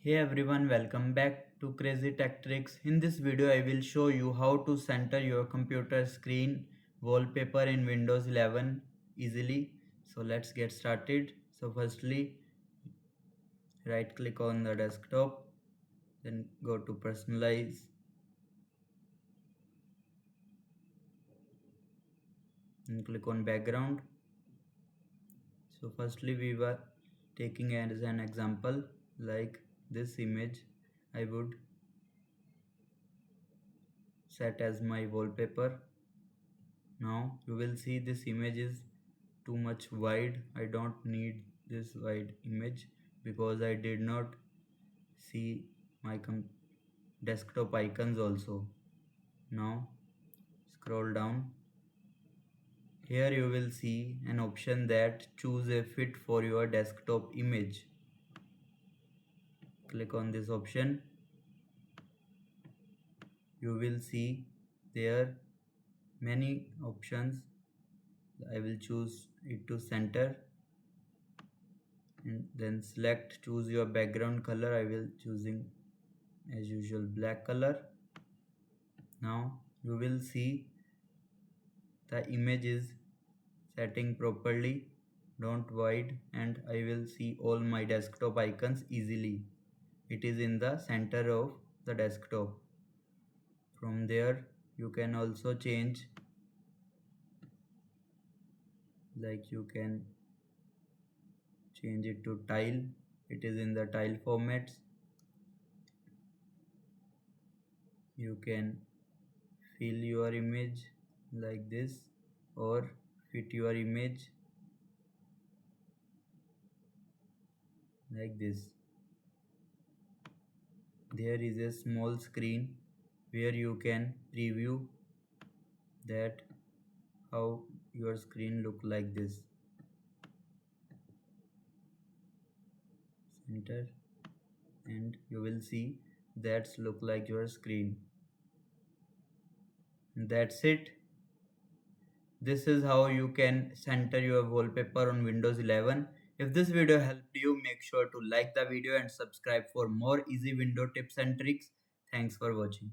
Hey everyone, welcome back to Crazy Tech Tricks. In this video, I will show you how to center your computer screen wallpaper in Windows 11 easily. So let's get started. So firstly, right click on the desktop, then go to personalize and click on background. So firstly, we were taking as an example like this image. I would set as my wallpaper. Now you will see this image is too much wide. I don't need this wide image because I did not see my desktop icons also. Now scroll down. Here you will see an option that choose a fit for your desktop image. Click on this option. You will see there many options. I will choose it to center and then select choose your background color. I will choosing as usual black color. Now you will see the image is setting properly, don't wide, and I will see all my desktop icons easily. It is in the center of the desktop. From there you can also change, like you can change it to tile. It is in the tile formats. You can fill your image like this or fit your image like this. There is a small screen where you can preview that how your screen look like this. Center, and you will see that's look like your screen. That's it. This is how you can center your wallpaper on Windows 11. If this video helped you, make sure to like the video and subscribe for more easy window tips and tricks. Thanks for watching.